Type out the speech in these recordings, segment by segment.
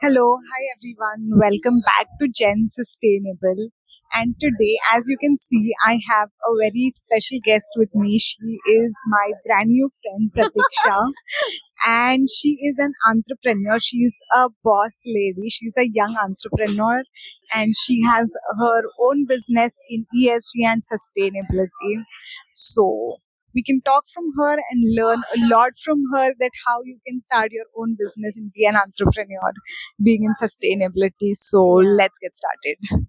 Hello, hi everyone. Welcome back to Gen Sustainable. And today, as you can see, I have a very special guest with me. She is my brand new friend, Pratiksha, and she is an entrepreneur. She's a boss lady. She's a young entrepreneur, and she has her own business in ESG and sustainability. So we can talk from her and learn a lot from her that how you can start your own business and be an entrepreneur being in sustainability. So let's get started.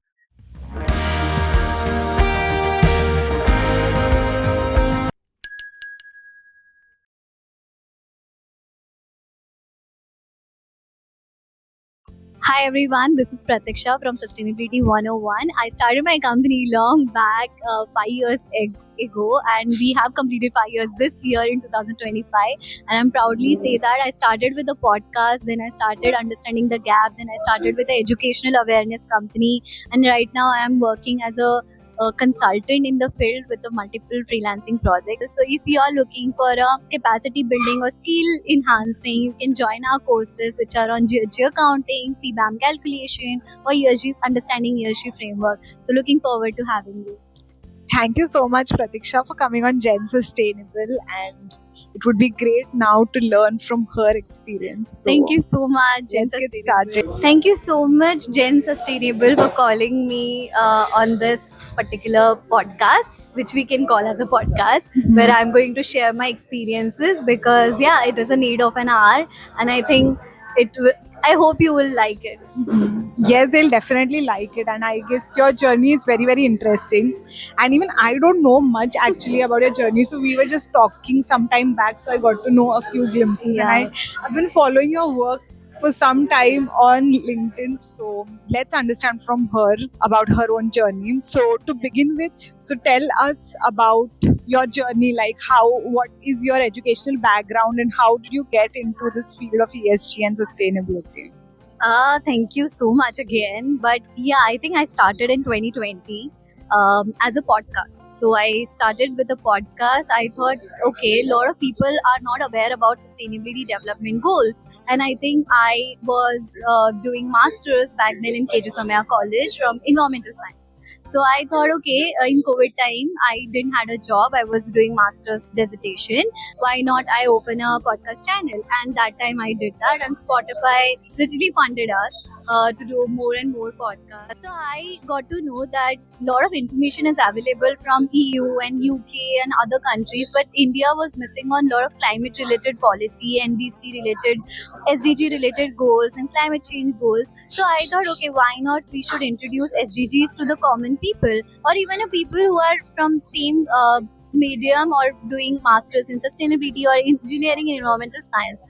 Hi everyone, this is Pratiksha from Sustainability 101. I started my company long back, 5 years ago, and we have completed 5 years this year in 2025. And I'm proudly say that I started with a podcast, then I started understanding the gap, then I started with the educational awareness company, and right now I am working as a consultant in the field with the multiple freelancing projects. So if you are looking for a capacity building or skill enhancing, you can join our courses which are on GHG accounting, CBAM calculation, or ESG understanding ESG framework. So looking forward to having you. Thank you so much, Pratiksha, for coming on Gen Sustainable, and it would be great now to learn from her experience. So Thank you so much, Jen let's get Sustainable. started. Thank you so much, Jen Sustainable, for calling me on this particular podcast, which we can call as a podcast, where I'm going to share my experiences because, yeah, it is a need of an hour, and I think I hope you will like it. Yes, they'll definitely like it, and I guess your journey is very, very interesting. And even I don't know much actually about your journey, so we were just talking some time back, so I got to know a few glimpses. And Yeah. I've been following your work for some time on LinkedIn, so let's understand from her about her own journey. So to begin with, so tell us about your journey, like what is your educational background and how did you get into this field of ESG and sustainability? Thank you so much again. But yeah, I think I started in 2020 as a podcast. So I started with a podcast. I thought, okay, a lot of people are not aware about sustainability development goals. And I think I was doing masters back then in KJ Somaya College from environmental science. So I thought, okay, in COVID time, I didn't had a job. I was doing master's dissertation. Why not I open a podcast channel? And that time I did that, and Spotify literally funded us to do more and more podcasts. So I got to know that a lot of information is available from EU and UK and other countries, but India was missing on a lot of climate related policy, NDC related, SDG related goals and climate change goals. So I thought, okay, why not we should introduce SDGs to the common people, or even a people who are from same medium or doing masters in sustainability or engineering and environmental science.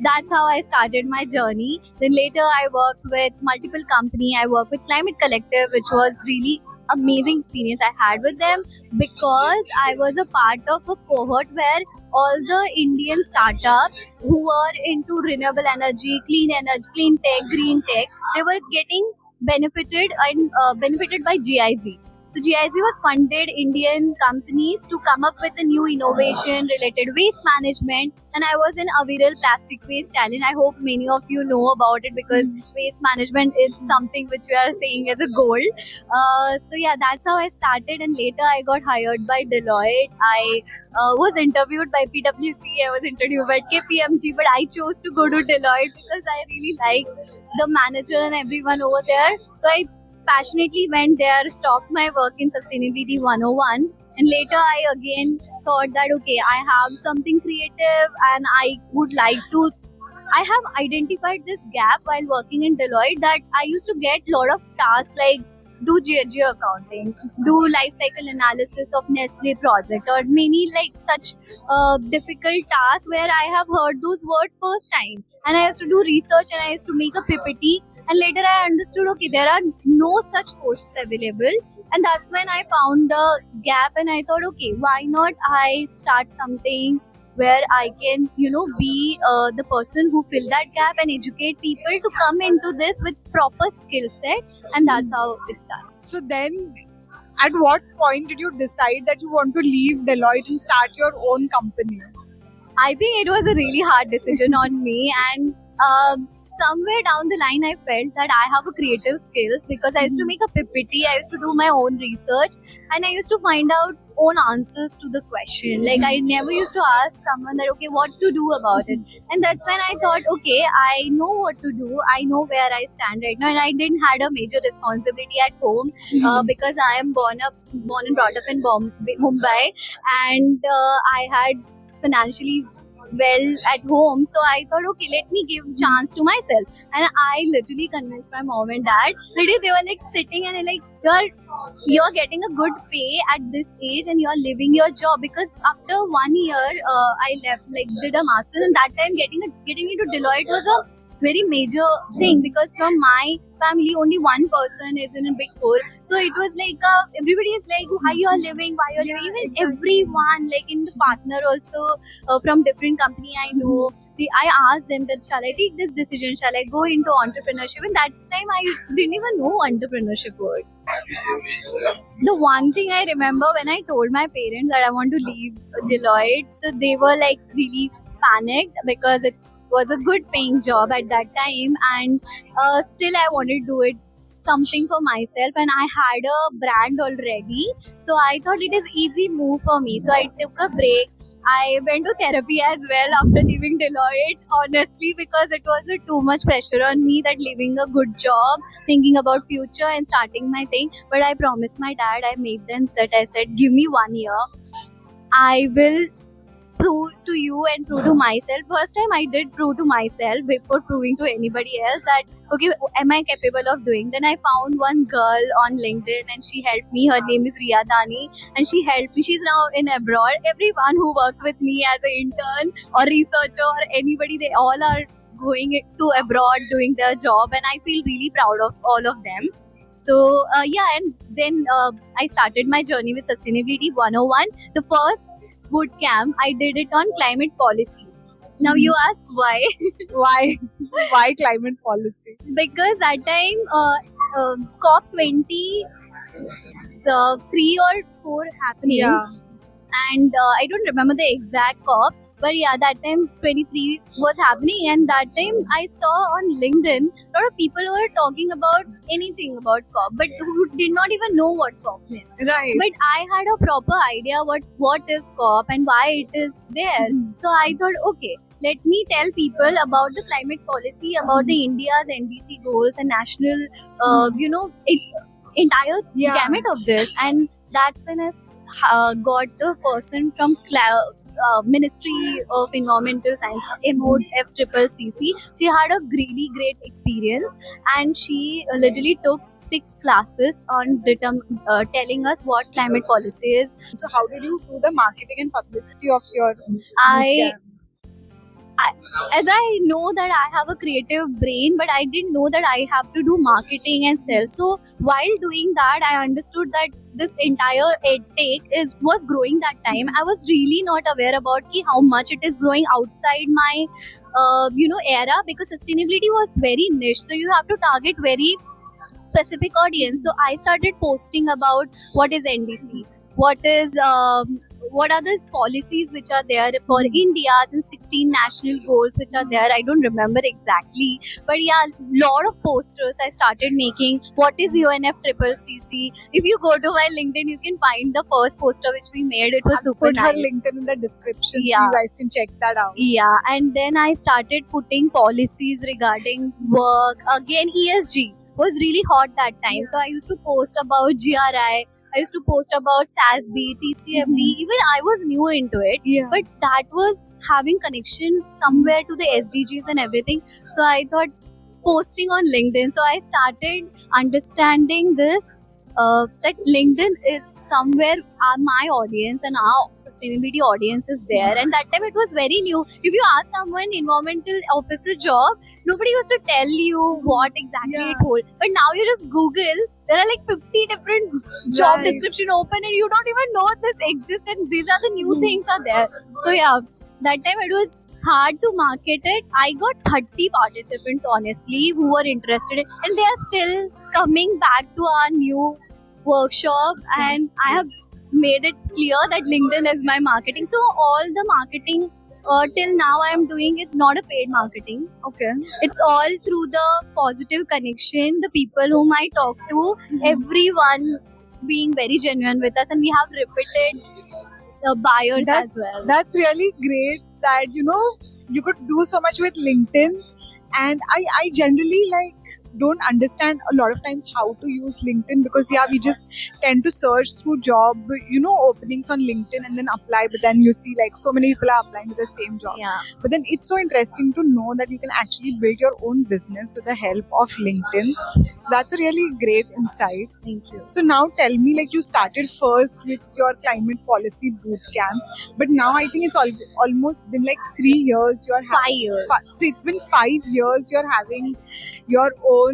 That's how I started my journey. Then later I worked with multiple company. I worked with Climate Collective, which was really amazing experience I had with them, because I was a part of a cohort where all the Indian startup who were into renewable energy, clean tech, green tech, they were getting benefited by GIZ. So GIZ was funded Indian companies to come up with a new innovation related waste management, and I was in Aviral Plastic Waste Challenge. I hope many of you know about it because waste management is something which we are saying as a goal. So yeah, that's how I started, and later I got hired by Deloitte. I was interviewed by PwC. I was interviewed by KPMG, but I chose to go to Deloitte because I really like the manager and everyone over there. So I passionately went there, stopped my work in Sustainability 101, and later I again thought that okay, I have something creative and I would like to. I have identified this gap while working in Deloitte, that I used to get a lot of tasks like do GHG accounting, do life cycle analysis of Nestle project, or many like such difficult tasks where I have heard those words first time. And I used to do research and I used to make a PPT, and later I understood okay, there are no such courses available. And that's when I found the gap, and I thought, okay, why not I start something where I can, be the person who fill that gap and educate people to come into this with proper skill set, and that's how it started. So then, at what point did you decide that you want to leave Deloitte and start your own company? I think it was a really hard decision on me, and somewhere down the line I felt that I have a creative skills because I used to make a ppt, I used to do my own research, and I used to find out own answers to the question. Like I never used to ask someone that okay what to do about it, and that's when I thought okay I know what to do, I know where I stand right now, and I didn't had a major responsibility at home because I am born and brought up in Mumbai, and I had financially well at home, so I thought okay let me give chance to myself, and I literally convinced my mom and dad. Literally they were like sitting and like you're getting a good pay at this age and you're living your job, because after 1 year I left, like did a master's, and that time getting into Deloitte was a very major thing because from my family only one person is in a big four, so it was like everybody is like why you are living, even exactly. everyone like in the partner also from different company I know, I asked them that shall I take this decision, shall I go into entrepreneurship, and that time I didn't even know entrepreneurship word. The one thing I remember when I told my parents that I want to leave Deloitte, so they were like really panicked because it was a good paying job at that time, and still I wanted to do it something for myself, and I had a brand already, so I thought it is easy move for me, so I took a break. I went to therapy as well after leaving Deloitte, honestly, because it was too much pressure on me that leaving a good job, thinking about future and starting my thing. But I promised my dad, I made them sit. I said, give me 1 year. I will prove to you and prove to myself. First time I did prove to myself before proving to anybody else that okay, am I capable of doing? Then I found one girl on LinkedIn and she helped me. Her name is Riya Dani, and she helped me. She's now in abroad. Everyone who worked with me as an intern or researcher or anybody, they all are going to abroad doing their job, and I feel really proud of all of them. So and then I started my journey with Sustainability 101. The first boot camp I did it on climate policy. Now you ask why? Why? Why climate policy? Because that time COP 20 3 or 4 happening, Yeah. and I don't remember the exact COP, but yeah, that time 23 was happening, and that time I saw on LinkedIn a lot of people were talking about anything about COP, but who did not even know what COP means. Right. But I had a proper idea what is COP and why it is there. So I thought, okay, let me tell people about the climate policy, about the India's NDC goals and national, entire gamut of this. And that's when I got a person from Ministry of Environmental Science, MOFCCC. She had a really great experience, and she literally took 6 classes on telling us what climate policy is. So how did you do the marketing and publicity of your I as I know that I have a creative brain, but I didn't know that I have to do marketing and sell. So while doing that, I understood that this entire edtech was growing that time. I was really not aware about how much it is growing outside my era, because sustainability was very niche. So you have to target very specific audience. So I started posting about what is NDC, what are these policies which are there for India's and 16 national goals which are there. I don't remember exactly, but yeah, lot of posters I started making. What is UNFCCC? If you go to my LinkedIn, you can find the first poster which we made. It was super put nice. her LinkedIn in the description, Yeah. so you guys can check that out. Yeah, and then I started putting policies regarding work. Again, ESG was really hot that time. So I used to post about GRI. I used to post about SASB, TCFD. Even I was new into it, Yeah. but that was having connection somewhere to the SDGs and everything. So I thought posting on LinkedIn. So I started understanding this, that LinkedIn is somewhere my audience and our sustainability audience is there. And that time it was very new. If you ask someone environmental officer job, nobody used to tell you what exactly Yeah. it holds. But now you just Google, there are like 50 different job Right. description open, and you don't even know this exists, and these are the new things are there. So yeah, that time it was hard to market it. I got 30 participants honestly who were interested in, and they are still coming back to our new workshop, and I have made it clear that LinkedIn is my marketing. So all the marketing till now I am doing, it's not a paid marketing. Okay. It's all through the positive connection, the people whom I talk to, everyone being very genuine with us, and we have repeated buyers as well. That's really great that you could do so much with LinkedIn. And I generally don't understand a lot of times how to use LinkedIn, because we just tend to search through job openings on LinkedIn and then apply, but then you see so many people are applying to the same job. Yeah. But then it's so interesting to know that you can actually build your own business with the help of LinkedIn. So that's a really great insight. Thank you. So now tell me, you started first with your climate policy boot camp, but now I think it's almost been 3 years. 5 years. So it's been 5 years you're having your own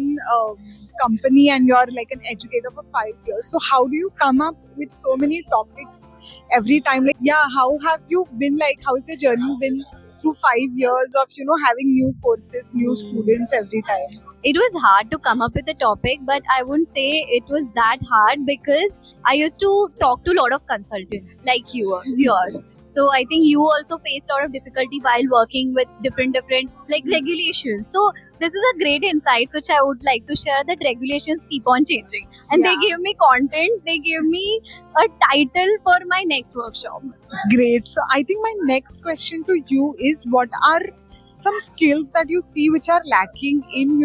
company, and you're an educator for 5 years. So how do you come up with so many topics every time? How have you been? How has your journey been through 5 years of having new courses, new students every time? It was hard to come up with a topic, but I wouldn't say it was that hard, because I used to talk to a lot of consultants like yours. So I think you also faced a lot of difficulty while working with different regulations. So this is a great insight which I would like to share, that regulations keep on changing, and they gave me content, they gave me a title for my next workshop. Great. So I think my next question to you is, what are some skills that you see which are lacking in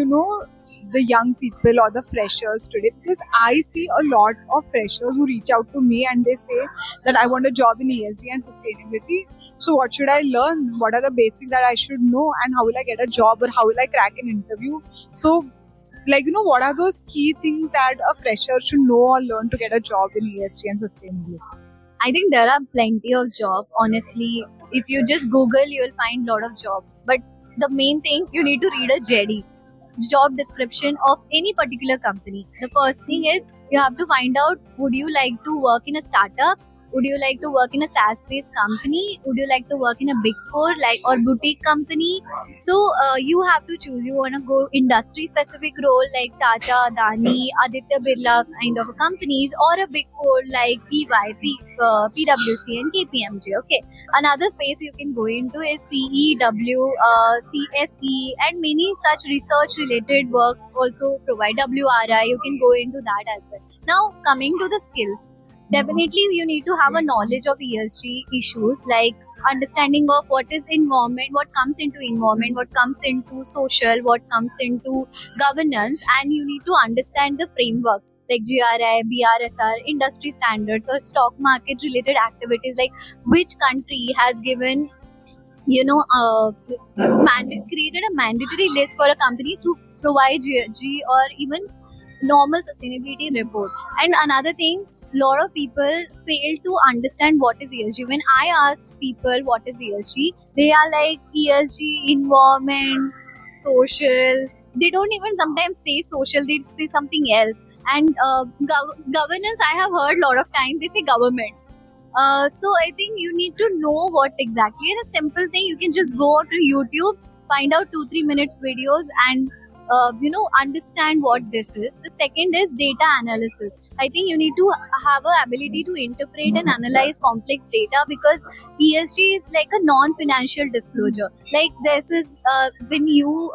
the young people or the freshers today? Because I see a lot of freshers who reach out to me and they say that I want a job in ESG and sustainability. So what should I learn? What are the basics that I should know, and how will I get a job, or how will I crack an interview? So what are those key things that a fresher should know or learn to get a job in ESG and sustainability? I think there are plenty of jobs. Honestly, if you just Google, you will find a lot of jobs. But the main thing, you need to read a JD, job description of any particular company. The first thing is, you have to find out, would you like to work in a startup? Would you like to work in a SaaS-based company? Would you like to work in a big four or boutique company? So you have to choose. You want to go industry-specific role like Tata, Adani, Aditya Birla kind of companies, or a big four like EY, PwC, and KPMG. Okay. Another space you can go into is CEW, CSE, and many such research-related works also provide. WRI, you can go into that as well. Now, coming to the skills. Definitely, you need to have a knowledge of ESG issues, like understanding of what is environment, what comes into environment, what comes into social, what comes into governance, and you need to understand the frameworks like GRI, BRSR, industry standards, or stock market related activities, like which country has given created a mandatory list for a companies to provide GHG or even normal sustainability report. And another thing, lot of people fail to understand what is ESG. When I ask people what is ESG, they are like, ESG, environment, social. They don't even sometimes say social, they say something else. And governance, I have heard a lot of times they say government. So I think you need to know what exactly. And a simple thing, you can just go to YouTube, find out 2-3 minutes videos, and understand what this is. The second is data analysis. I think you need to have an ability to interpret and analyze complex data, because ESG is like a non-financial disclosure. Like this is when you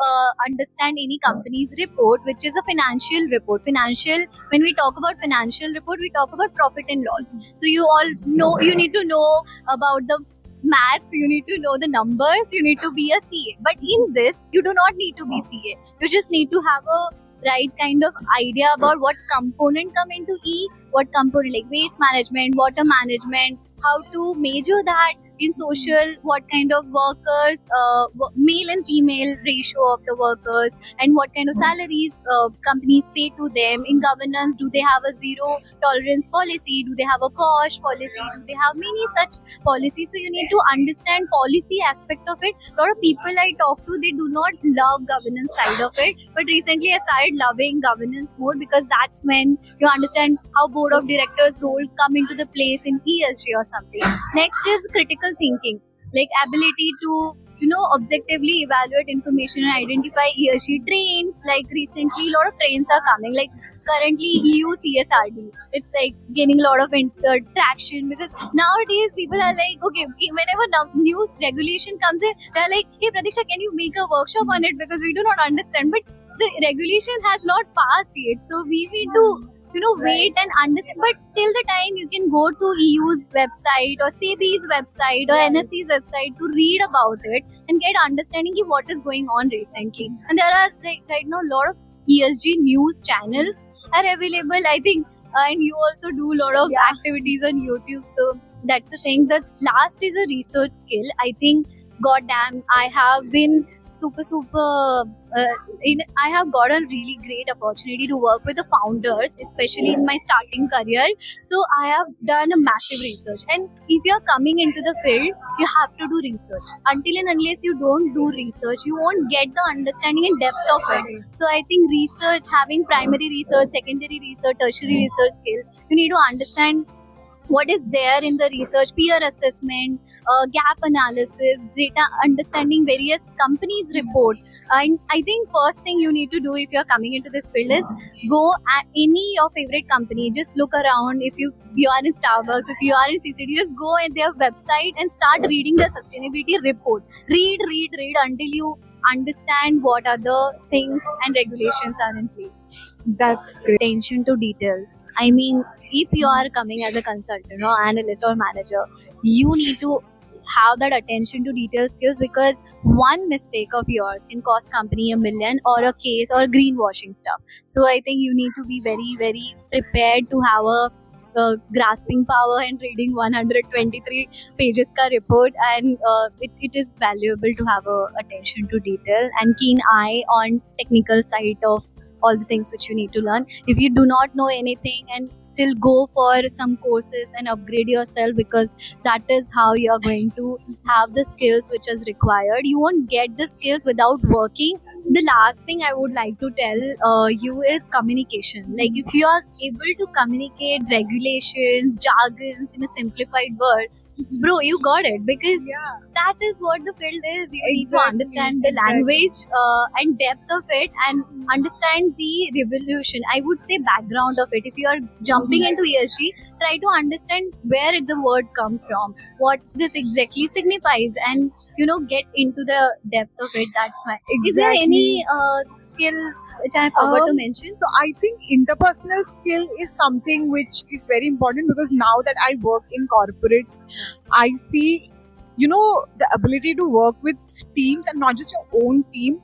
understand any company's report, which is a financial report. When we talk about financial report, we talk about profit and loss. So you all know, you need to know about the maths, you need to know the numbers, you need to be a CA. But in this, you do not need to be CA. You just need to have a right kind of idea about what component come into E, what component like waste management, water management, how to measure that in social, what kind of workers, male and female ratio of the workers, and what kind of salaries companies pay to them. In governance, do they have a zero tolerance policy? Do they have a POSH policy? Do they have many such policies? So you need to understand policy aspect of it. A lot of people I talk to, they do not love governance side of it, but recently I started loving governance more, because that's when you understand how board of directors role come into the place in ESG or something. Next is critical thinking, like ability to objectively evaluate information and identify ESG trends. Like recently, a lot of trends are coming. Like currently, EU CSRD. It's like gaining a lot of traction because nowadays people are like, okay, whenever news regulation comes in, they're like, hey, Pratiksha, can you make a workshop on it because we do not understand. But the regulation has not passed yet, so we need to wait and understand. But till the time, you can go to EU's website or SEBI's website or NSE's website to read about it and get understanding of what is going on recently. And there are right now a lot of ESG news channels are available, I think. And you also do a lot of activities on YouTube, so that's the thing. The last is a research skill. I think, goddamn, I have been super I have got a really great opportunity to work with the founders, especially in my starting career. So I have done a massive research, and if you're coming into the field, you have to do research. Until and unless you don't do research, you won't get the understanding and depth of it. So I think research, having primary research, secondary research, tertiary research skill, you need to understand what is there in the research, peer assessment, gap analysis, data understanding, various companies report. And I think first thing you need to do if you're coming into this field is go at any your favorite company. Just look around. If you are in Starbucks, if you are in CCD, just go at their website and start reading the sustainability report. Read until you understand what other things and regulations are in place. That's great. Attention to details. I mean, if you are coming as a consultant or analyst or manager, you need to have that attention to detail skills, because one mistake of yours can cost company $1 million or a case or greenwashing stuff. So I think you need to be very, very prepared to have a grasping power and reading 123 pages ka report, and it is valuable to have a attention to detail and keen eye on technical side of all the things which you need to learn. If you do not know anything, and still go for some courses and upgrade yourself, because that is how you are going to have the skills which is required. You won't get the skills without working. The last thing I would like to tell you is communication. Like if you are able to communicate regulations, jargons in a simplified word, bro, you got it, because that is what the field is. You need to understand the language and depth of it, and understand the revolution, I would say, background of it. If you are jumping into ESG, try to understand where the word comes from, what this exactly signifies, and get into the depth of it. That's why. Is there any skill which I forgot to mention? So I think interpersonal skill is something which is very important, because now that I work in corporates, I see the ability to work with teams, and not just your own team,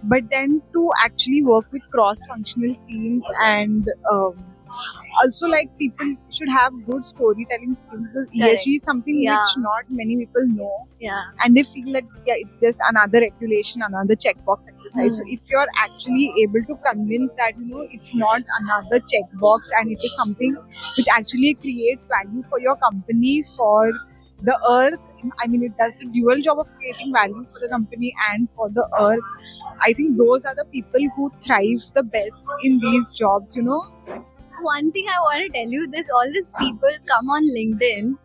but then to actually work with cross-functional teams, and also like people should have good storytelling skills, because ESG is something which not many people know, and they feel that it's just another regulation, another checkbox exercise. So if you're actually able to convince that it's not another checkbox, and it is something which actually creates value for your company, for the earth, I mean, it does the dual job of creating value for the company and for the earth. I think those are the people who thrive the best in these jobs. One thing I want to tell you, all these people come on LinkedIn.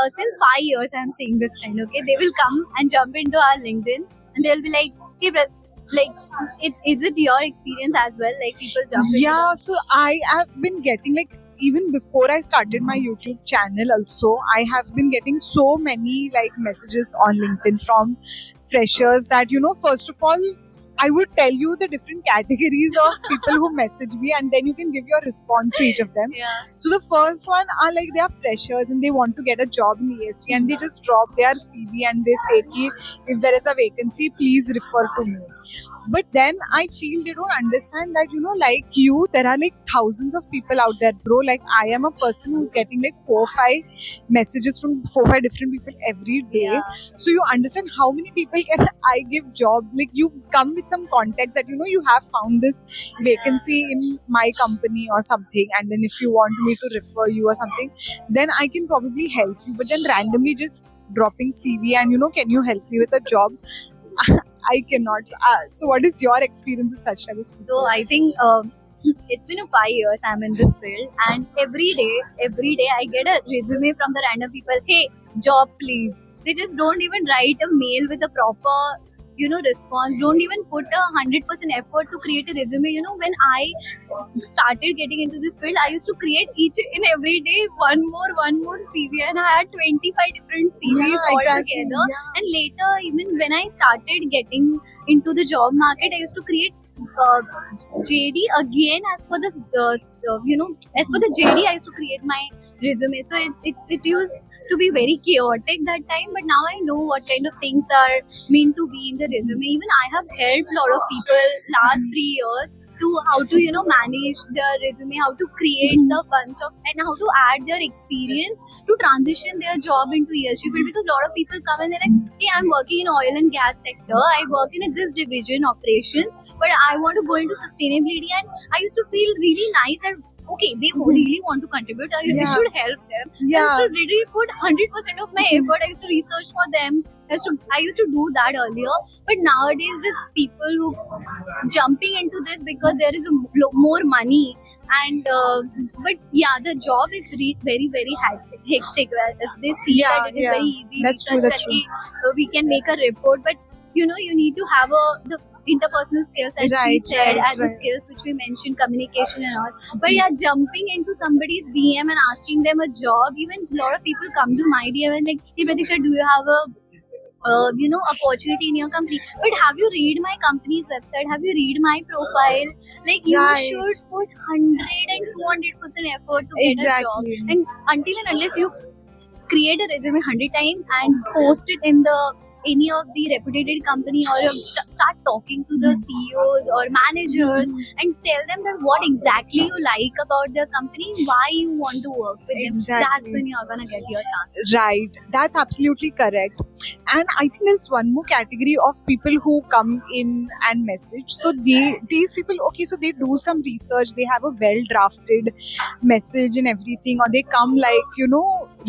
Since 5 years, I'm seeing this trend. Okay, they will come and jump into our LinkedIn, and they'll be like, "Hey, is it your experience as well? Like people jump into?" Yeah, so I have been getting even before I started my YouTube channel also, I have been getting so many messages on LinkedIn from freshers that, first of all, I would tell you the different categories of people who message me, and then you can give your response to each of them. So the first one are they are freshers and they want to get a job in ESG, and they just drop their CV and they say ki, if there is a vacancy, please refer to me. But then I feel they don't understand that, like you, there are thousands of people out there, bro. I am a person who's getting 4 or 5 messages from 4 or 5 different people every day. So you understand how many people can I give job? You come with some context that, you have found this vacancy in my company or something. And then if you want me to refer you or something, then I can probably help you. But then randomly just dropping CV and, can you help me with a job? I cannot. So what is your experience with such type of people? So I think it's been 5 years I'm in this field, and every day I get a resume from the random people. Hey, job please. They just don't even write a mail with a proper response, don't even put 100% effort to create a resume. When I started getting into this field, I used to create each and every day one more CV, and I had 25 different CVs Yeah, all exactly. together. Yeah. And later, even when I started getting into the job market, I used to create JD again as per the as per the JD. I used to create my resume. So it used to be very chaotic that time, but now I know what kind of things are meant to be in the resume. Even I have helped a lot of people last 3 years to how to manage their resume, how to create the bunch of, and how to add their experience to transition their job into ESG field. Because a lot of people come and they're like, hey, I'm working in oil and gas sector, I work in this division operations, but I want to go into sustainability. And I used to feel really nice and okay, they really want to contribute. I Yeah. should help them. I Yeah. used to literally put 100% of my effort. I used to research for them. I used to do that earlier. But nowadays, there's people who jumping into this because there is more money. And but yeah, the job is very very hectic. As they see Yeah, that it is yeah. very easy. That's true, that's We can make a report, but you need to have the interpersonal skills, as she Right, said, right, and the right. skills which we mentioned, communication and all. But yeah, jumping into somebody's DM and asking them a job, even a lot of people come to my DM and like, hey Pratiksha, do you have a opportunity in your company? But have you read my company's website? Have you read my profile? Like, you Right. should put 100 and 200% effort to get Exactly. a job. And until and unless you create a resume 100 times and post it in the any of the reputed company, or you start talking to the CEOs or managers and tell them that what exactly you like about their company, why you want to work with them. Exactly. That's when you're gonna get your chance. Right, that's absolutely correct. And I think there's one more category of people who come in and message. So these people, okay, so they do some research, they have a well drafted message and everything, or they come like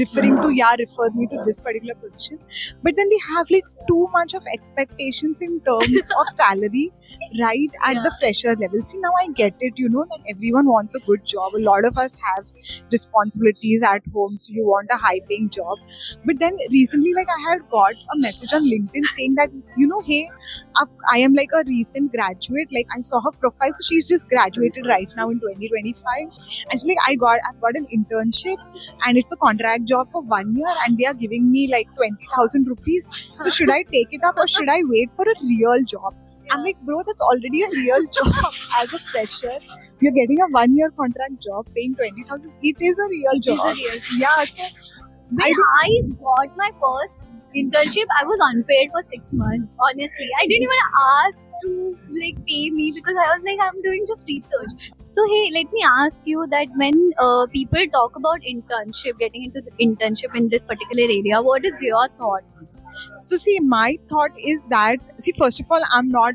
referring to refer me to this particular position, but then they have like too much of expectations in terms of salary, right, at the fresher level. See, now I get it, that everyone wants a good job. A lot of us have responsibilities at home, so you want a high paying job. But then recently, like, I had got a message on LinkedIn saying that, hey, I am like a recent graduate. Like, I saw her profile, so she's just graduated right now in 2025. And she's like, I've got an internship, and it's a contract job for 1 year, and they are giving me like 20,000 rupees. So should I take it up or should I wait for a real job? I'm like, bro, that's already a real job as a fresher. You're getting a 1 year contract job paying 20,000. It is a real job. It's a real job. Yeah, so When I got my first internship, I was unpaid for 6 months. Honestly, I didn't even ask to like pay me because I was like, I'm doing just research. So hey, let me ask you that when people talk about internship, getting into the internship in this particular area, what is your thought? So see, my thought is that, see, first of all, I'm not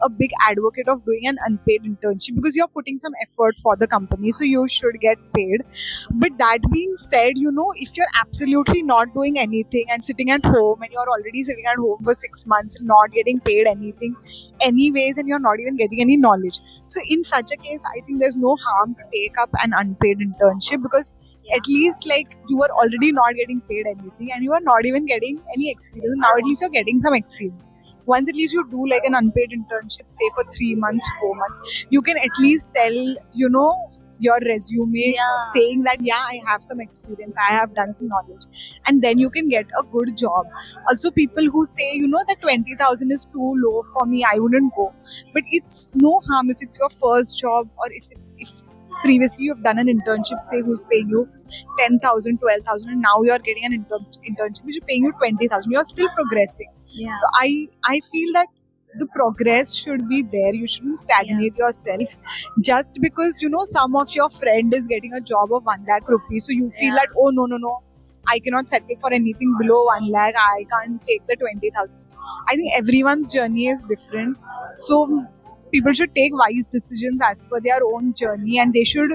a big advocate of doing an unpaid internship because you're putting some effort for the company, so you should get paid. But that being said, if you're absolutely not doing anything and sitting at home, and you're already sitting at home for 6 months and not getting paid anything anyways, and you're not even getting any knowledge, so in such a case, I think there's no harm to take up an unpaid internship, because at least like you are already not getting paid anything and you are not even getting any experience. Now at least you're getting some experience. Once at least you do like an unpaid internship, say for 3 months, 4 months, you can at least sell, your resume, saying that I have some experience, I have done some knowledge, and then you can get a good job. Also, people who say, that 20,000 is too low for me, I wouldn't go. But it's no harm if it's your first job, or if previously you've done an internship, say, who's paying you 10,000, 12,000, and now you're getting an internship which is paying you 20,000. You're still progressing. Yeah. So I feel that the progress should be there. You shouldn't stagnate yourself just because some of your friend is getting a job of 1 lakh rupees. So you feel that, oh no, I cannot settle for anything below 1 lakh. I can't take the 20,000. I think everyone's journey is different. So people should take wise decisions as per their own journey, and they should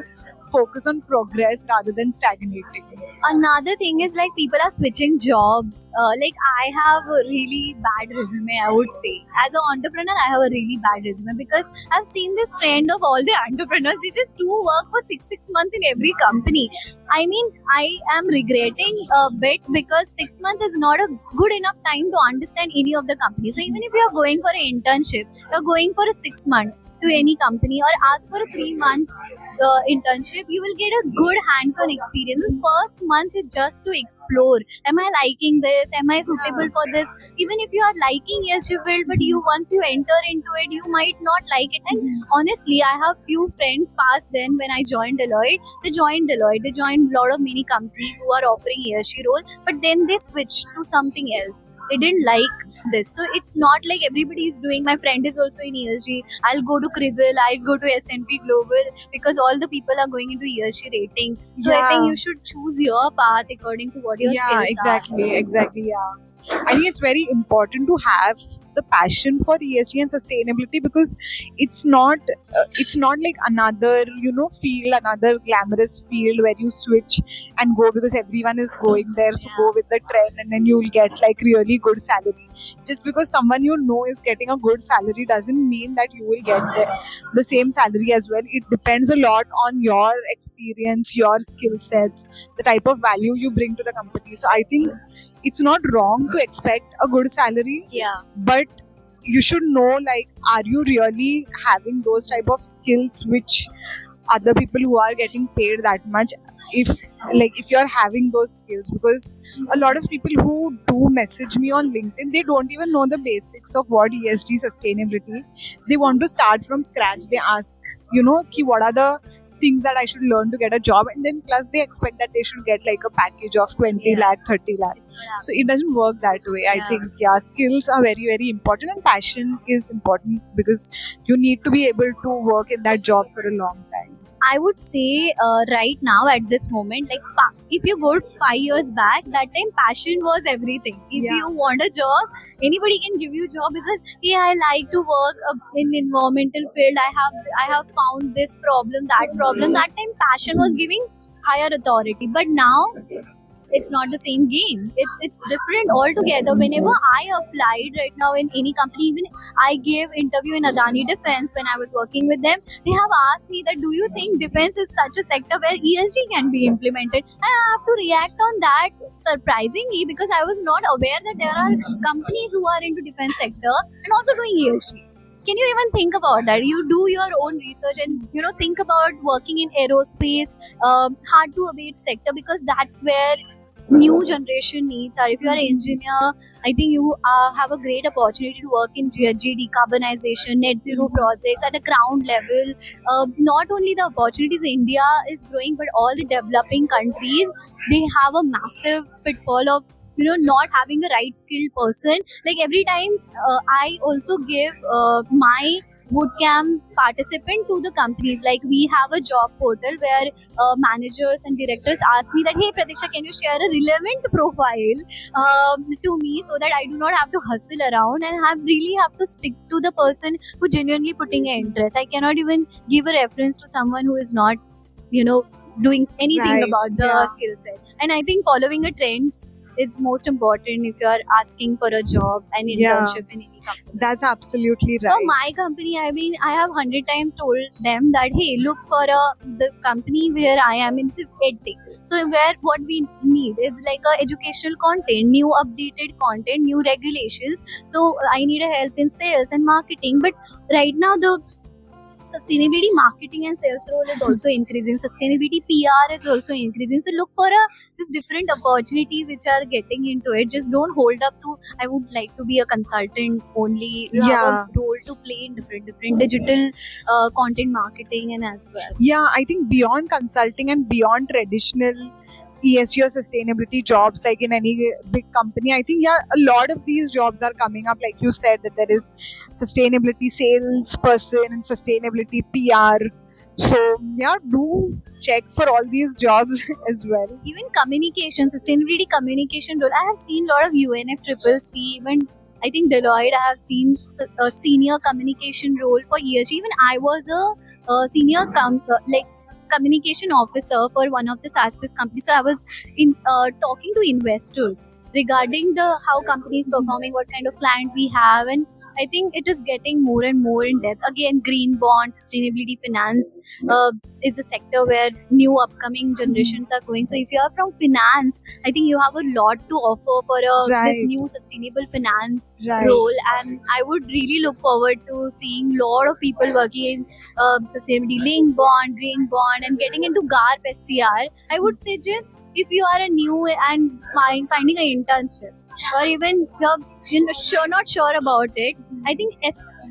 focus on progress rather than stagnating. Another thing is like people are switching jobs. Like I have a really bad resume, I would say. As an entrepreneur, I have a really bad resume because I've seen this trend of all the entrepreneurs. They just do work for six months in every company. I mean, I am regretting a bit because 6 months is not a good enough time to understand any of the companies. So even if you are going for an internship, you're going for a 6 month to any company or ask for a 3 month internship, you will get a good hands-on experience. The first month is just to explore. Am I liking this? Am I suitable for this? Even if you are liking ESG field, but you once you enter into it, you might not like it. And honestly, I have few friends past then when I joined Deloitte. They joined a lot of many companies who are offering ESG role, but then they switched to something else. They didn't like this. So it's not like everybody is doing. My friend is also in ESG. I'll go to CRISIL, I'll go to S&P Global because all the people are going into ESG rating. So I think you should choose your path according to what your skills Exactly. Yeah. I think it's very important to have the passion for ESG and sustainability because it's not like another field, another glamorous field where you switch and go because everyone is going there, so go with the trend and then you'll get like really good salary. Just because someone you know is getting a good salary doesn't mean that you will get the same salary as well. It depends a lot on your experience, your skill sets, the type of value you bring to the company. So I think it's not wrong to expect a good salary, but you should know, like, are you really having those type of skills which other people who are getting paid that much, if you're having those skills. Because a lot of people who do message me on LinkedIn, they don't even know the basics of what ESG sustainability is. They want to start from scratch. They ask, what are the things that I should learn to get a job, and then plus they expect that they should get like a package of 20 lakh, 30 lakhs. So it doesn't work that way. I think skills are very, very important, and passion is important because you need to be able to work in that job for a long time. I would say right now at this moment, like if you go 5 years back, that time passion was everything. If you want a job, anybody can give you a job because I like to work in environmental field. I have found this problem, that problem. That time passion was giving higher authority, but now it's not the same game. It's different altogether. Whenever I applied right now in any company, even I gave interview in Adani Defense when I was working with them, they have asked me that do you think defense is such a sector where ESG can be implemented? And I have to react on that surprisingly because I was not aware that there are companies who are into defense sector and also doing ESG. Can you even think about that? You do your own research and think about working in aerospace, hard to abate sector, because that's where new generation needs are. If you are an engineer, I think you have a great opportunity to work in decarbonization, net zero projects at a ground level. Not only the opportunities India is growing, but all the developing countries, they have a massive pitfall of not having a right skilled person. Like every time I also give my bootcamp participant to the companies. Like we have a job portal where managers and directors ask me that, hey Pratiksha, can you share a relevant profile to me so that I do not have to hustle around and really have to stick to the person who genuinely putting an interest. I cannot even give a reference to someone who is not doing anything about the skill set. And I think following a trends is most important if you are asking for a job and internship in any company. That's absolutely right. For my company, I have 100 times told them that, hey, look for the company where I am in EdTech. So where what we need is like a educational content, new updated content, new regulations. So I need a help in sales and marketing. But right now the sustainability marketing and sales role is also increasing. Sustainability PR is also increasing. So look for this different opportunity which are getting into it. Just don't hold up to I would like to be a consultant only. You have a role to play in different digital content marketing and as well. Yeah, I think beyond consulting and beyond traditional ESG or sustainability jobs like in any big company, I think a lot of these jobs are coming up. Like you said, that there is sustainability salesperson and sustainability PR. So do check for all these jobs as well. Even communication, sustainability communication role. I have seen a lot of UNFCCC, even I think Deloitte, I have seen a senior communication role for ESG. Even I was a senior communication officer for one of the SaaS-based companies. So I was in talking to investors regarding the how companies performing, what kind of client we have, and I think it is getting more and more in depth. Again, green bonds, sustainability finance is a sector where new upcoming generations are going. So if you are from finance, I think you have a lot to offer for this Right. new sustainable finance Right. role, and I would really look forward to seeing a lot of people working in sustainability linked bond, green bond, and getting into GARP SCR. I would suggest if you are a new and finding an internship, or even you're not sure about it. I think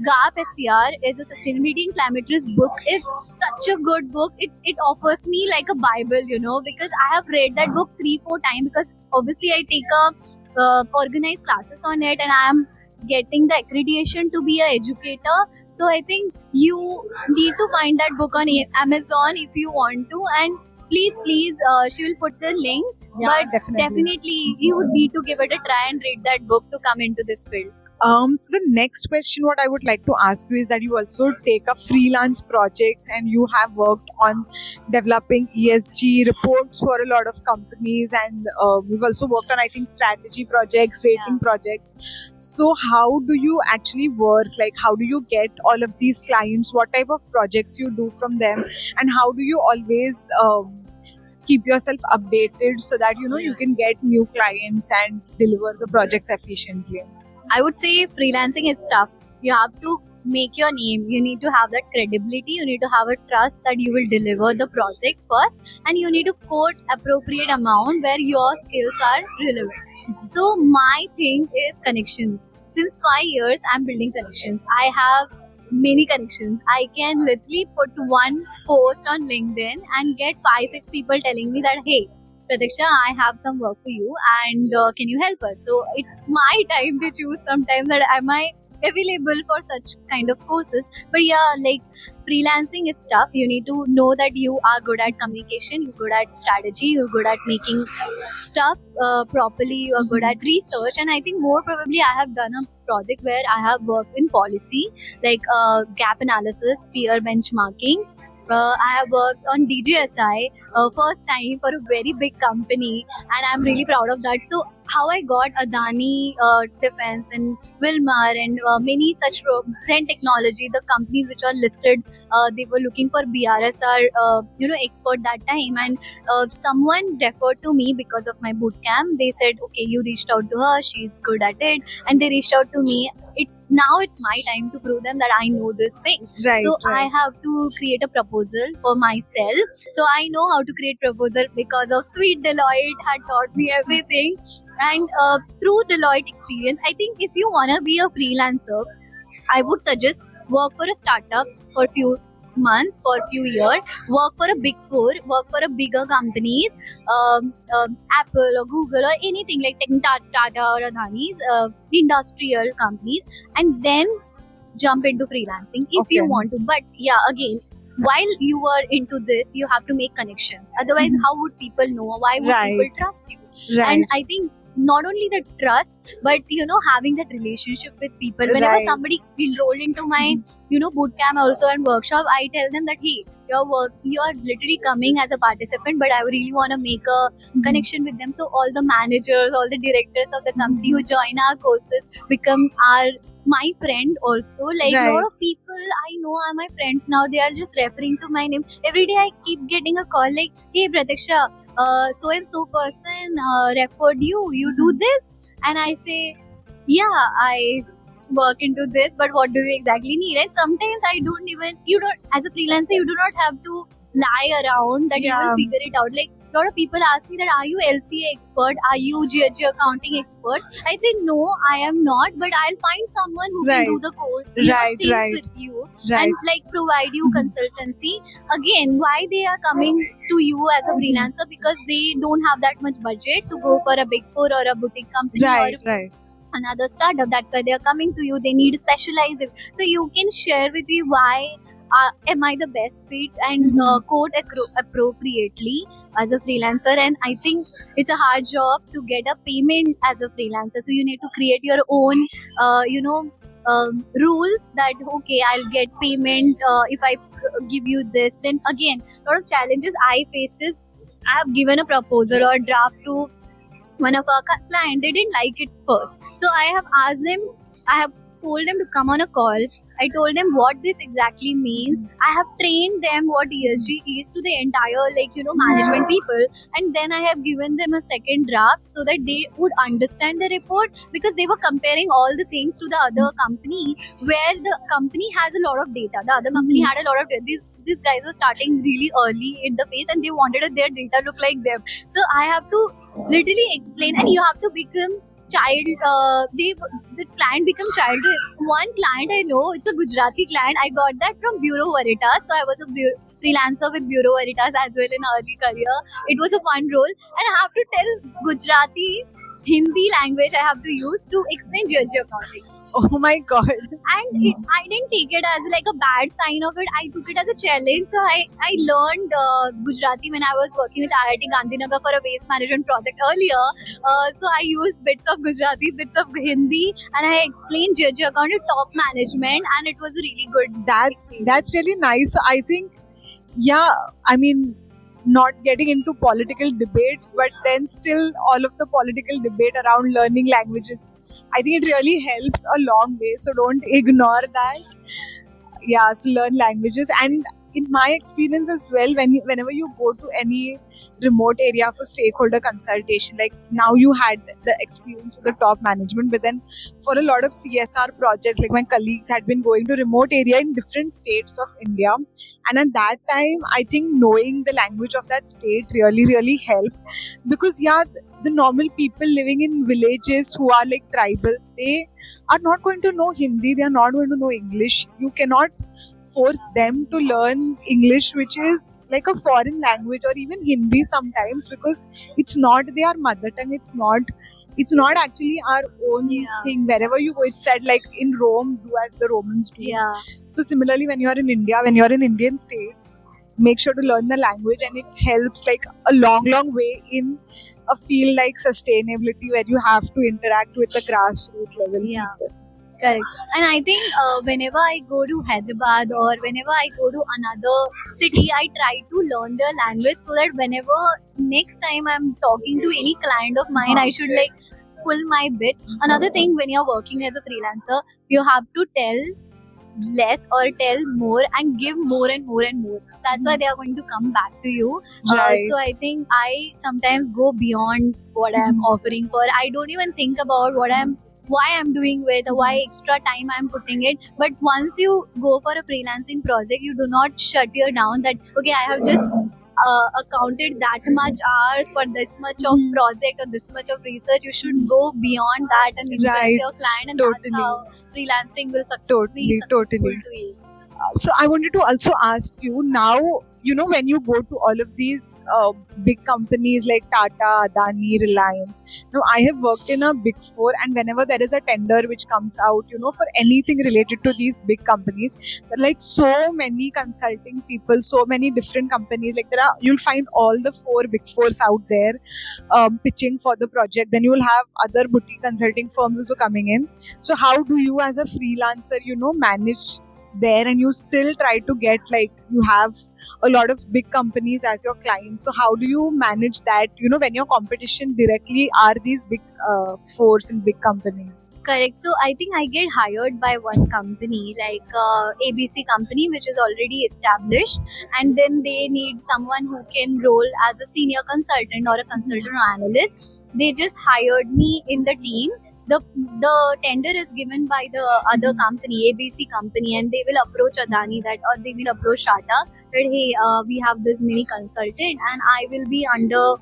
GARP SCR is a sustainability and climate risk book. Is such a good book. It offers me like a Bible, because I have read that book 3-4 times, because obviously I take organized classes on it, and I am getting the accreditation to be an educator. So I think you need to find that book on Amazon if you want to, and please, she will put the link. Yeah, But definitely. definitely you need to give it a try and read that book to come into this field. So the next question, what I would like to ask you is that you also take up freelance projects and you have worked on developing ESG reports for a lot of companies, and we've also worked on, I think, strategy projects, rating projects. So how do you actually work? Like, how do you get all of these clients? What type of projects you do from them, and how do you always keep yourself updated so that you can get new clients and deliver the projects efficiently? I would say freelancing is tough. You have to make your name. You need to have that credibility. You need to have a trust that you will deliver the project first, and you need to quote appropriate amount where your skills are relevant. So my thing is connections. Since 5 years, I'm building connections. I have many connections. I can literally put one post on LinkedIn and get 5-6 people telling me that, hey, Pratiksha, I have some work for you, and can you help us? So it's my time to choose sometimes that am I available for such kind of courses. But yeah, like freelancing is tough. You need to know that you are good at communication, you're good at strategy, you're good at making stuff properly, you are good at research. And I think more probably I have done a project where I have worked in policy, like gap analysis, peer benchmarking. I have worked on DJSI first time for a very big company, and I'm really proud of that. So how I got Adani Defense and Wilmar and many such Zen Technology, the companies which are listed, they were looking for BRSR expert that time, and someone referred to me because of my boot camp. They said, okay, you reached out to her, she's good at it, and they reached out to me. It's my time to prove them that I know this thing. Right. So right. I have to create a proposal for myself. So I know how to create proposal because of sweet Deloitte had taught me everything. And through Deloitte experience, I think if you wanna be a freelancer, I would suggest work for a startup for a few months, for a few years, work for a big four, work for a bigger companies, Apple or Google or anything like Tata or Adani's industrial companies, and then jump into freelancing if you Okay. want to. But yeah, again, while you are into this, you have to make connections. Otherwise, how would people know? Why would Right. people trust you? Right. And I think not only the trust, but having that relationship with people. Whenever Right. somebody enrolled into my boot camp also and workshop, I tell them that, hey, you are literally coming as a participant, but I really want to make a connection with them. So all the managers, all the directors of the company who join our courses become my friend also. Like a Right. lot of people I know are my friends now. They are just referring to my name every day. I keep getting a call like, hey Pratiksha, so and so person referred you do this, and I say, yeah, I work into this, but what do you exactly need? And sometimes you don't, as a freelancer, you do not have to lie around that you Yeah. will figure it out. Like a lot of people ask me that, are you LCA expert, are you GHG accounting expert? I say no, I am not, but I'll find someone who Right. can do the code Right, things right. with you Right. and like provide you consultancy. Again, why they are coming to you as a freelancer? Because they don't have that much budget to go for a big four or a boutique company Right. or Right. another startup. That's why they are coming to you. They need specialize it. So you can share with me why am I the best fit and code appropriately as a freelancer. And I think it's a hard job to get a payment as a freelancer. So you need to create your own rules that okay, I'll get payment if I give you this. Then again, a lot of challenges I faced is I have given a proposal or draft to one of our client. They didn't like it first, so I have asked them, I have told them to come on a call. I told them what this exactly means. I have trained them what ESG is to the entire, like, management people, and then I have given them a second draft so that they would understand the report, because they were comparing all the things to the other company, where the company has a lot of data. The other company had a lot of data. These guys were starting really early in the phase, and they wanted their data look like them. So I have to literally explain, and you have to become the client become child. One client I know, it's a Gujarati client. I got that from Bureau Veritas. So I was a freelancer with Bureau Veritas as well in early career. It was a fun role, and I have to tell Gujarati Hindi language I have to use to explain GHG accounting. Oh my god. And I didn't take it as like a bad sign of it. I took it as a challenge. So I learned Gujarati when I was working with IIT Gandhinagar for a waste management project earlier. So I used bits of Gujarati, bits of Hindi, and I explained GHG account to top management, and it was a really good. That's really nice. So I think, yeah, I mean, not getting into political debates, but then still all of the political debate around learning languages, I think it really helps a long way. So don't ignore that. Yeah, so learn languages. And in my experience as well, whenever you go to any remote area for stakeholder consultation, like now you had the experience with the top management, but then for a lot of CSR projects, like my colleagues had been going to remote area in different states of India, and at that time I think knowing the language of that state really helped, because yeah, the normal people living in villages who are like tribals, they are not going to know Hindi, they are not going to know English. You cannot force them to learn English, which is like a foreign language, or even Hindi sometimes, because it's not their mother tongue. It's not actually our own thing. Wherever you go, it's said like in Rome, do as the Romans do. Yeah. So similarly, when you are in India, when you are in Indian states, make sure to learn the language, and it helps like a long way in a field like sustainability, where you have to interact with the grassroots level people. Correct. And I think whenever I go to Hyderabad or whenever I go to another city, I try to learn the language so that whenever next time I'm talking to any client of mine, I should like pull my bits. Another thing, when you're working as a freelancer, you have to tell less or tell more and give more and more and more. That's why they are going to come back to you. Right. So I think I sometimes go beyond what I'm offering for. I don't even think about why I'm doing with, or why extra time I'm putting it. But once you go for a freelancing project, you do not shut you down that, okay, I have just accounted that much hours for this much of project or this much of research. You should go beyond that and impress your client, and that's how freelancing will be successful to you. So I wanted to also ask you now, when you go to all of these big companies like Tata, Adani, Reliance. Now, I have worked in a big four, and whenever there is a tender which comes out, for anything related to these big companies, there are like so many consulting people, so many different companies. Like you'll find all the four big fours out there pitching for the project. Then you will have other boutique consulting firms also coming in. So how do you as a freelancer, manage there, and you still try to get, like, you have a lot of big companies as your clients? So how do you manage that, when your competition directly are these big fours and big companies? Correct. So I think I get hired by one company, like ABC company, which is already established, and then they need someone who can roll as a senior consultant or a consultant or analyst. They just hired me in the team. The tender is given by the other company, ABC company, and they will approach Adani or they will approach Tata that, hey, we have this mini consultant, and I will be under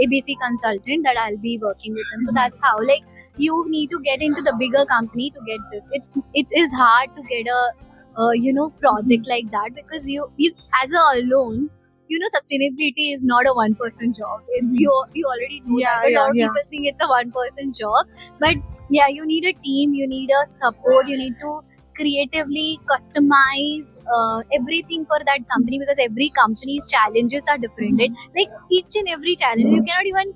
ABC consultant that I'll be working with them. So that's how, like, you need to get into the bigger company to get this. It is hard to get a project like that, because you as a alone. Sustainability is not a one-person job. It's you already know that. A lot of people think it's a one-person job, but yeah, you need a team. You need a support. You need to creatively customize everything for that company, because every company's challenges are different, right? Like each and every challenge, you cannot even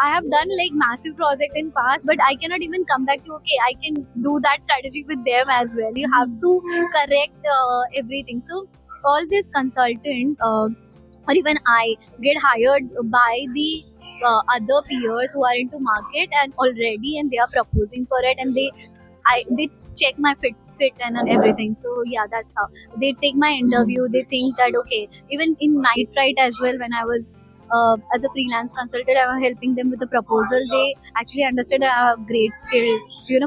I have done like massive project in past, but I cannot even come back to okay, I can do that strategy with them as well. You have to correct everything. So all this consultant or even I get hired by the other peers who are into market and already, and they are proposing for it, and they check my fit and everything. So yeah, that's how they take my interview. They think that okay, even in Night Fright as well, when I was as a freelance consultant, I was helping them with the proposal. They actually understood that I have great skill,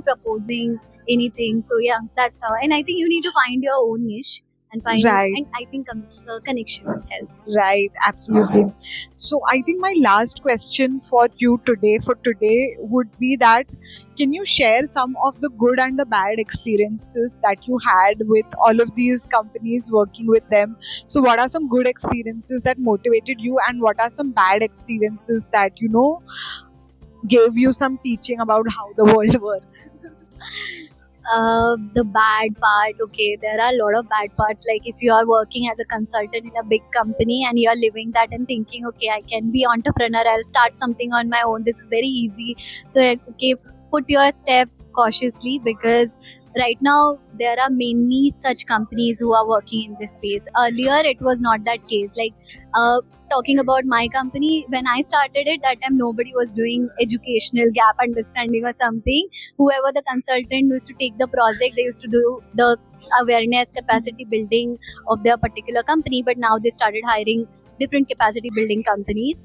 proposing anything. So yeah, that's how. And I think you need to find your own niche and find, Right. and I think connections help. Right, absolutely. So I think my last question for you today would be that can you share some of the good and the bad experiences that you had with all of these companies working with them? So what are some good experiences that motivated you, and what are some bad experiences that gave you some teaching about how the world works? The bad part, okay, there are a lot of bad parts. Like if you are working as a consultant in a big company and you are living that and thinking, okay, I can be entrepreneur, I'll start something on my own, this is very easy. So okay, put your step cautiously, because right now there are many such companies who are working in this space. Earlier it was not that case. Like talking about my company, when I started it, that time nobody was doing educational gap understanding or something. Whoever the consultant used to take the project, they used to do the awareness capacity building of their particular company. But now they started hiring different capacity building companies.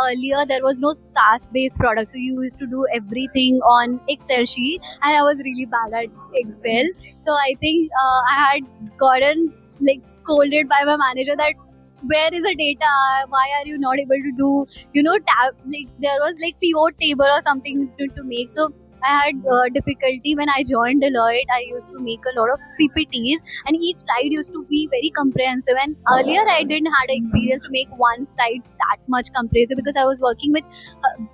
Earlier there was no SaaS based product, so you used to do everything on Excel sheet, and I was really bad at Excel. So I think I had gotten like scolded by my manager that where is the data, why are you not able to do like there was like pivot table or something to make. So I had difficulty when I joined Deloitte. I used to make a lot of PPTs, and each slide used to be very comprehensive. And earlier, I didn't had experience to make one slide that much comprehensive, because I was working with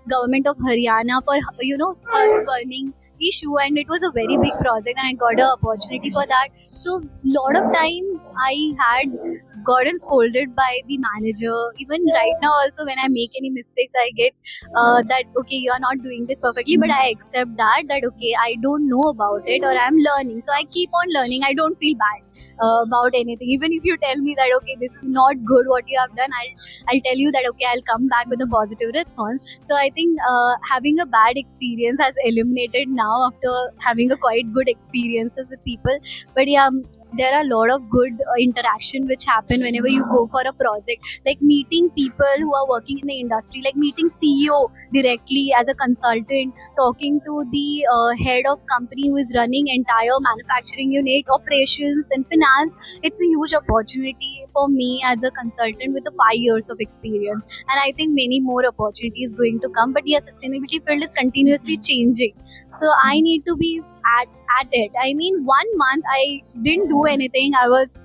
government of Haryana for us burning issue, and it was a very big project, and I got an opportunity for that. So lot of time I had gotten scolded by the manager. Even right now also, when I make any mistakes, I get that okay, you are not doing this perfectly, but I accept that okay, I don't know about it, or I'm learning. So I keep on learning. I don't feel bad about anything. Even if you tell me that okay, this is not good what you have done, I'll tell you that okay, I'll come back with a positive response. So I think having a bad experience has eliminated now after having a quite good experiences with people. But yeah, there are a lot of good interaction which happen whenever you go for a project, like meeting people who are working in the industry, like meeting CEO directly as a consultant, talking to the head of company who is running entire manufacturing unit, operations and finance. It's a huge opportunity for me as a consultant with a 5 years of experience, and I think many more opportunities going to come. But yeah, sustainability field is continuously changing, so I need to be at it. I mean, 1 month I didn't do anything. I was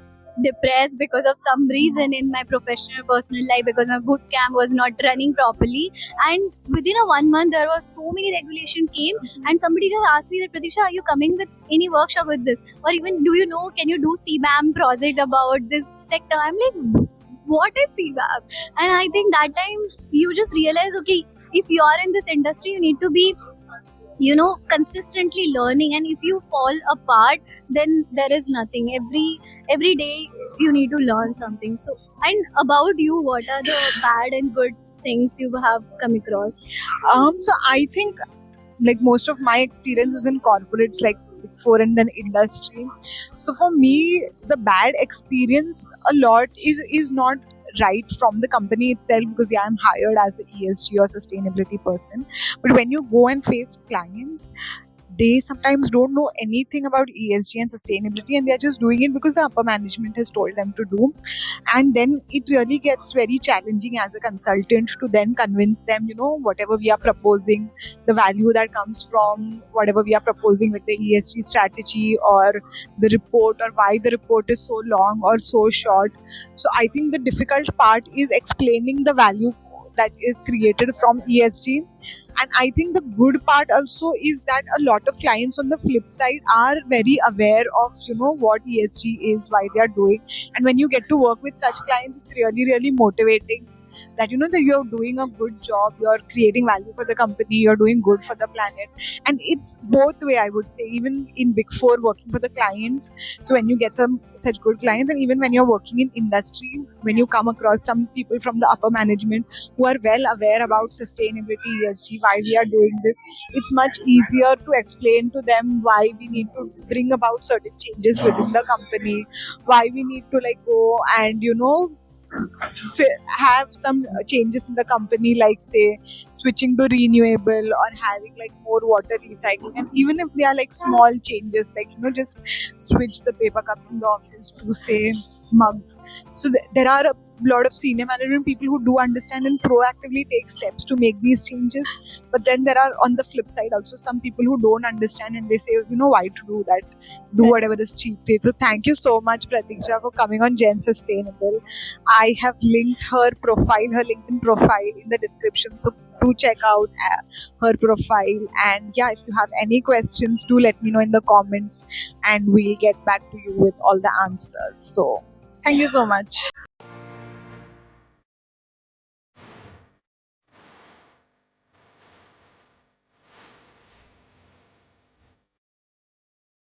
depressed because of some reason in my professional personal life, because my boot camp was not running properly. And within a 1 month, there was so many regulation came, and somebody just asked me that Pratiksha, are you coming with any workshop with this, or even do you know, can you do CBAM project about this sector? I'm like, what is CBAM? And I think that time you just realize, okay, if you are in this industry, you need to be consistently learning, and if you fall apart, then there is nothing. Every day you need to learn something. So, and about you, what are the bad and good things you have come across? So I think like most of my experiences in corporates, like Big Four and then industry. So for me, the bad experience a lot is not right from the company itself, because yeah, I'm hired as the ESG or sustainability person. But when you go and face clients, they sometimes don't know anything about ESG and sustainability, and they're just doing it because the upper management has told them to do. And then it really gets very challenging as a consultant to then convince them, whatever we are proposing, the value that comes from whatever we are proposing with the ESG strategy or the report, or why the report is so long or so short. So I think the difficult part is explaining the value that is created from ESG. And I think the good part also is that a lot of clients on the flip side are very aware of what ESG is, why they are doing. And when you get to work with such clients, it's really, really motivating that that you're doing a good job, you're creating value for the company, you're doing good for the planet. And it's both way, I would say, even in Big Four working for the clients. So when you get some such good clients, and even when you're working in industry, when you come across some people from the upper management who are well aware about sustainability, ESG, why we are doing this, it's much easier to explain to them why we need to bring about certain changes within the company, why we need to go and have some changes in the company, like say switching to renewable or having more water recycling. And even if they are small changes, just switch the paper cups in the office to say mugs. So there are a lot of senior management people who do understand and proactively take steps to make these changes. But then there are, on the flip side, also some people who don't understand and they say, why to do that? Do whatever is cheap rate. So thank you so much, Pratiksha, for coming on Gen Sustainable. I have linked her profile, her LinkedIn profile, in the description. So do check out her profile. And yeah, if you have any questions, do let me know in the comments and we'll get back to you with all the answers. So thank you so much.